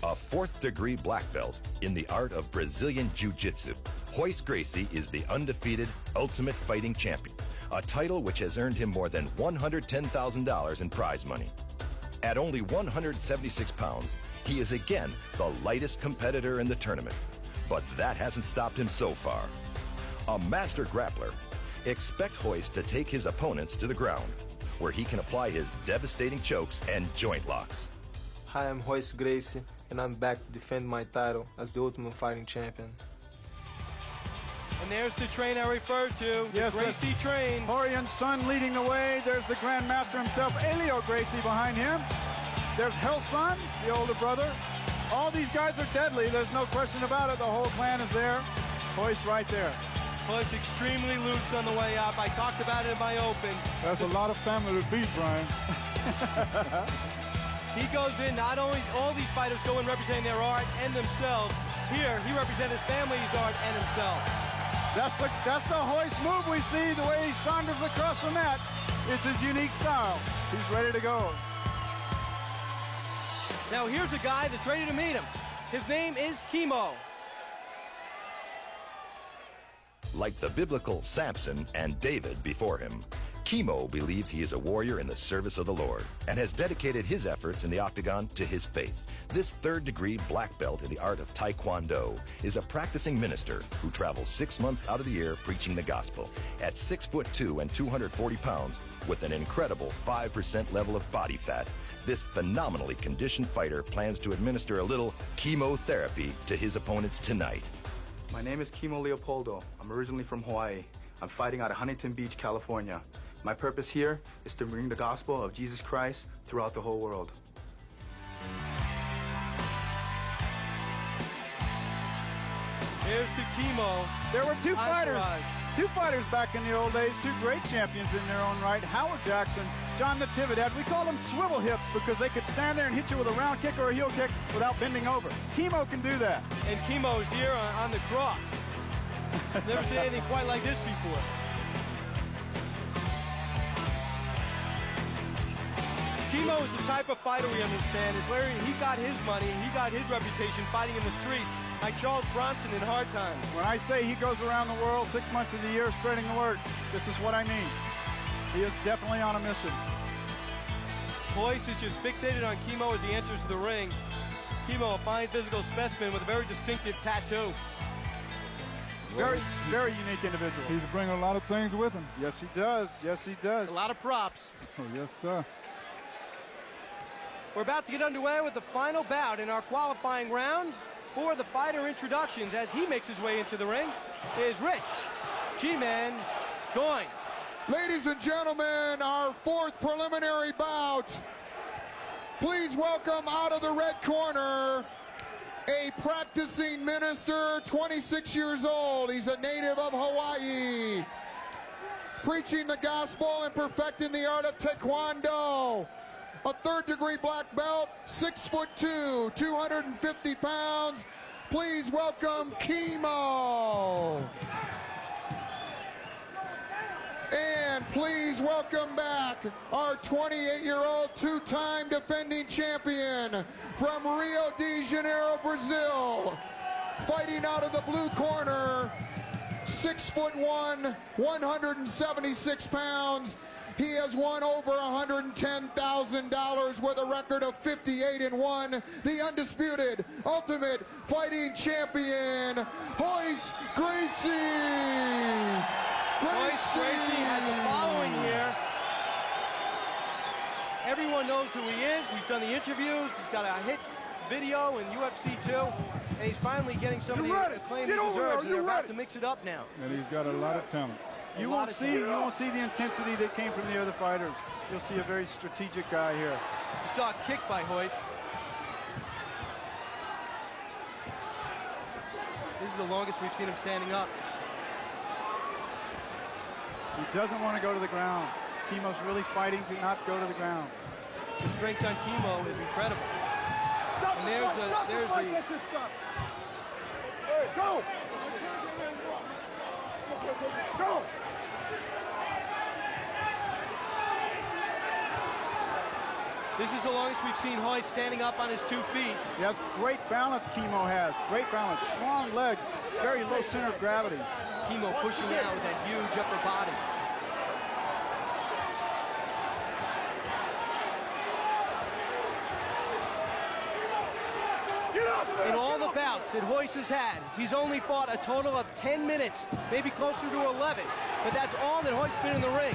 A fourth-degree black belt in the art of Brazilian Jiu-Jitsu, Royce Gracie is the undefeated Ultimate Fighting Champion, a title which has earned him more than $110,000 in prize money. At only 176 pounds, he is again the lightest competitor in the tournament. But that hasn't stopped him so far. A master grappler, expect Royce to take his opponents to the ground, where he can apply his devastating chokes and joint locks. Hi, I'm Royce Gracie, and I'm back to defend my title as the Ultimate Fighting Champion. And there's the train I referred to, the Gracie train. Horian's son leading the way. There's the Grand Master himself, Elio Gracie, behind him. There's Helson, the older brother. All these guys are deadly. There's no question about it. The whole clan is there. Royce right there. Royce extremely loose on the way up. I talked about it in my open. That's a lot of family to beat, Brian. He goes in, not only all these fighters go in representing their art and themselves. Here, he represents his family's art and himself. That's the Royce move we see, the way he saunters across the mat. It's his unique style. He's ready to go. Now here's a guy that's ready to meet him. His name is Kimo. Like the biblical Samson and David before him, Kimo believes he is a warrior in the service of the Lord and has dedicated his efforts in the octagon to his faith. This third-degree black belt in the art of Taekwondo is a practicing minister who travels 6 months out of the year preaching the gospel. At 6'2" and 240 pounds, with an incredible 5% level of body fat, this phenomenally conditioned fighter plans to administer a little chemotherapy to his opponents tonight. My name is Kimo Leopoldo. I'm originally from Hawaii. I'm fighting out of Huntington Beach, California. My purpose here is to bring the gospel of Jesus Christ throughout the whole world. Here's the Kimo. There were two fighters back in the old days, two great champions in their own right, Howard Jackson, John Natividad. We call them swivel hips because they could stand there and hit you with a round kick or a heel kick without bending over. Kimo can do that. And Kimo's here on the cross. Never seen anything quite like this before. Kimo is the type of fighter we understand is where he got his money, he got his reputation fighting in the streets, like Charles Bronson in hard times. When I say he goes around the world 6 months of the year spreading the word, this is what I mean. He is definitely on a mission. Royce is just fixated on Kimo as he enters the ring. Kimo, a fine physical specimen with a very distinctive tattoo. Very, very unique individual. He's bringing a lot of things with him. Yes, he does. Yes, he does. A lot of props. Oh, yes, sir. We're about to get underway with the final bout in our qualifying round. For the fighter introductions, as he makes his way into the ring, is Rich G-Man Goins. Ladies and gentlemen, our fourth preliminary bout. Please welcome out of the red corner, a practicing minister, 26 years old. He's a native of Hawaii, preaching the gospel and perfecting the art of Taekwondo. A third-degree black belt, 6'2", 250 pounds. Please welcome Kimo. And please welcome back our 28-year-old two-time defending champion from Rio de Janeiro, Brazil. Fighting out of the blue corner, 6'1", 176 pounds. He has won over $110,000 with a record of 58-1. The undisputed Ultimate Fighting Champion, Royce Gracie. Royce Gracie has a following here. Everyone knows who he is. He's done the interviews. He's got a hit video in UFC 2. And he's finally getting some of the acclaim he deserves. And they're about to mix it up now. And he's got a lot of talent. You won't see the intensity that came from the other fighters. You'll see a very strategic guy here. You saw a kick by Royce. This is the longest we've seen him standing up. He doesn't want to go to the ground. Kimo's really fighting to not go to the ground. The strength on Kimo is incredible. And there's the Go! Go! This is the longest we've seen Royce standing up on his 2 feet. He has great balance, Kimo has. Great balance, strong legs, very low center of gravity. Kimo pushing out with that huge upper body. In all the bouts that Royce has had, he's only fought a total of 10 minutes, maybe closer to 11, but that's all that Royce's been in the ring.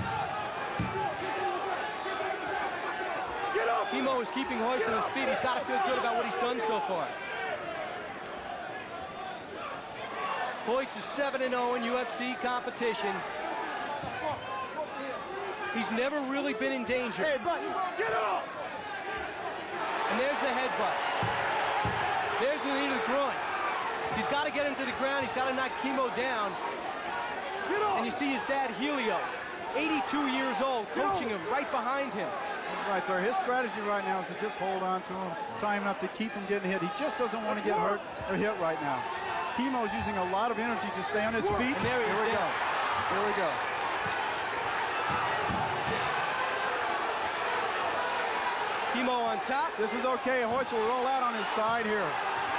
Kimo is keeping Royce on his feet. He's got to feel good about what he's done so far. Royce is 7-0 in UFC competition. He's never really been in danger. Hey, buddy, get up! And there's the headbutt. There's the knee to the groin. He's got to get him to the ground. He's got to knock Kimo down. And you see his dad, Helio, 82 years old, coaching him right behind him. That's right there. His strategy right now is to just hold on to him, tie him up to keep him getting hit. He just doesn't want to get hurt or hit right now. Kimo's using a lot of energy to stay on his feet. And there he is. Here we go. Here we go. Kimo on top. This is okay. Royce will roll out on his side here.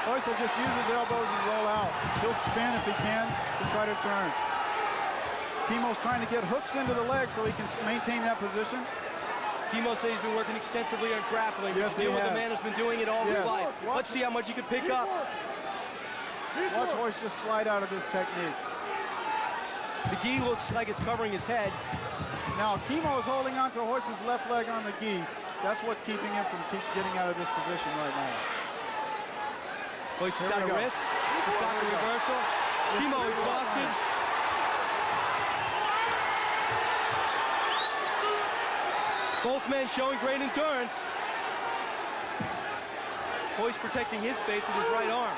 Royce will just use his elbows and roll out. He'll spin if he can to try to turn. Kimo's trying to get hooks into the leg so he can maintain that position. Kimo says he's been working extensively on grappling. Yes, he deal with has. a man who's been doing it all his life. Let's see how much he can pick up. Watch Royce just slide out of this technique. The gi looks like it's covering his head. Now, Kimo is holding on to Royce's left leg on the gi. That's what's keeping him from getting out of this position right now. Royce has got a wrist. He's got the reversal. Kimo exhausted. Both men showing great endurance. Royce protecting his face with his right arm.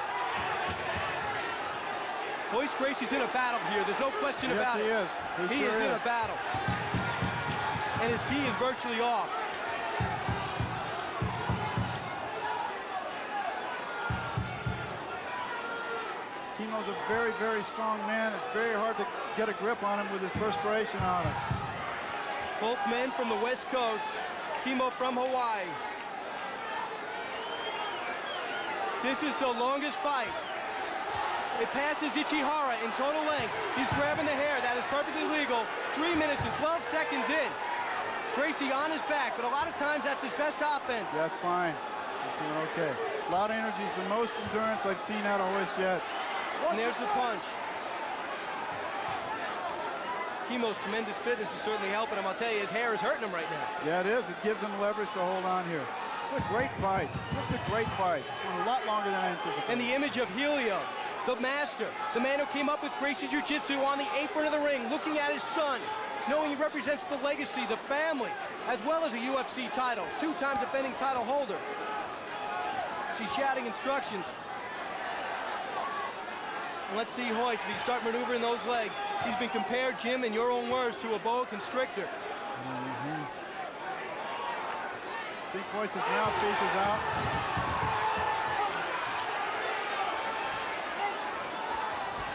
Royce Gracie's in a battle here. There's no question about it. Yes, he is. He is in a battle. And his gi is virtually off. Kimo's a very, very strong man. It's very hard to get a grip on him with his perspiration on him. Both men from the West Coast. Kimo from Hawaii. This is the longest fight. It passes Ichihara in total length. He's grabbing the hair. That is perfectly legal. 3 minutes and 12 seconds in. Gracie on his back, but a lot of times that's his best offense. That's fine. He's doing okay. A lot of energy. It's the most endurance I've seen out of Royce yet. And there's the punch. Kimo's tremendous fitness is certainly helping him. I'll tell you, his hair is hurting him right now. Yeah, it is. It gives him leverage to hold on here. It's a great fight. Just a great fight. A lot longer than I anticipated. And the image of Helio, the master, the man who came up with Gracie's jiu-jitsu on the apron of the ring, looking at his son, knowing he represents the legacy, the family, as well as a UFC title, 2-time defending title holder. She's shouting instructions. And let's see Royce, if he start maneuvering those legs. He's been compared, Jim, in your own words, to a boa constrictor. I think Royce's mouth faces out.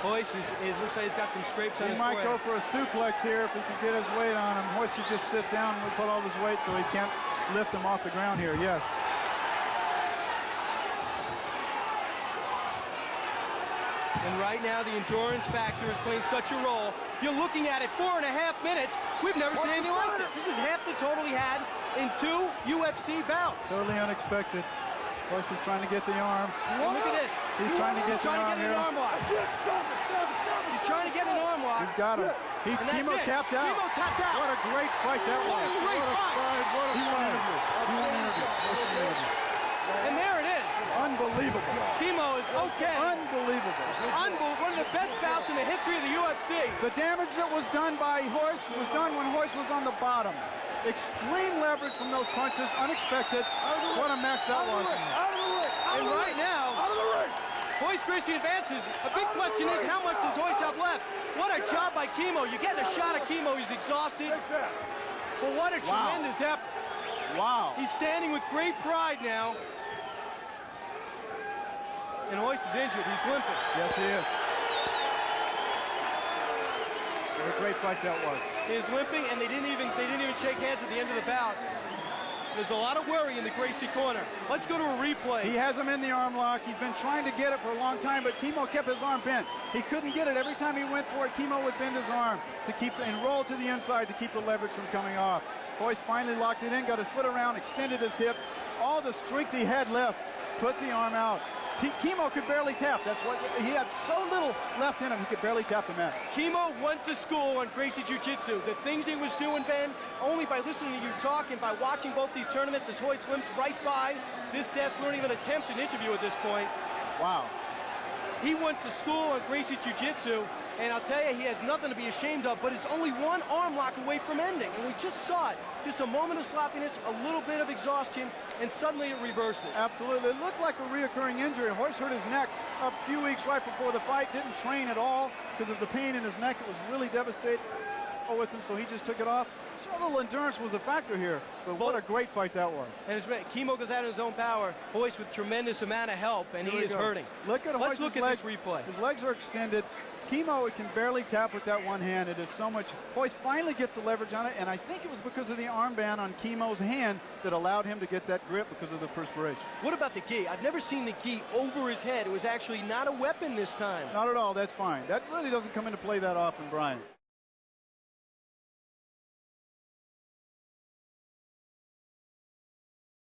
Royce looks like he's got some scrapes on his forehead. He might go for a suplex here if he can get his weight on him. Royce should just sit down and put all his weight so he can't lift him off the ground here. Yes. And right now, the endurance factor is playing such a role. You're looking at it, 4.5 minutes. We've never seen anything like this. This is half the total he had in 2 UFC bouts. Totally unexpected. Royce is trying to get the arm. And look at this. He's trying to get the arm here. He's trying to get an arm lock. He's got him. Kimo tapped out. Kimo tapped out. What a great fight that was. What a great fight. He won an interview. And there it is. Unbelievable. Kimo is okay. Unbelievable. One of the best bouts in the history of the UFC. The damage that was done by Royce was done when Royce was on the bottom. Extreme leverage from those punches, unexpected. What a match that was. And right now, Royce Gracie advances. A big question is, how much does Royce have left? What a job by Kimo. You're getting a shot of Kimo. He's exhausted. But what a tremendous effort. Wow. He's standing with great pride now. And Royce is injured. He's limping. Yes, he is. What a great fight that was. He is limping, and they didn't even shake hands at the end of the bout. There's a lot of worry in the Gracie corner. Let's go to a replay. He has him in the arm lock. He's been trying to get it for a long time, but Kimo kept his arm bent. He couldn't get it. Every time he went for it, Kimo would bend his arm to keep and roll to the inside to keep the leverage from coming off. Royce finally locked it in, got his foot around, extended his hips. All the strength he had left, put the arm out. Kimo could barely tap. That's what he had, so little left in him, he could barely tap the mat. Kimo went to school on Gracie Jiu-Jitsu. The things he was doing, Ben, only by listening to you talk and by watching both these tournaments as Royce limps right by this desk. We don't even attempt an interview at this point. Wow. He went to school on Gracie Jiu-Jitsu, and I'll tell you, he had nothing to be ashamed of, but it's only one arm lock away from ending. And we just saw it. Just a moment of sloppiness, a little bit of exhaustion, and suddenly it reverses. Absolutely. It looked like a reoccurring injury. Royce hurt his neck a few weeks right before the fight. Didn't train at all because of the pain in his neck. It was really devastating with him, so he just took it off. So a little endurance was a factor here, but what a great fight that was. And it's right. Kimo goes out of his own power. Royce with tremendous amount of help, and he is hurting. Look at Let's look Royce's at legs. this replay. His legs are extended. Kimo can barely tap with that one hand. It is so much. Royce finally gets the leverage on it, and I think it was because of the armband on Kimo's hand that allowed him to get that grip because of the perspiration. What about the gi? I've never seen the gi over his head. It was actually not a weapon this time. Not at all. That's fine. That really doesn't come into play that often, Brian.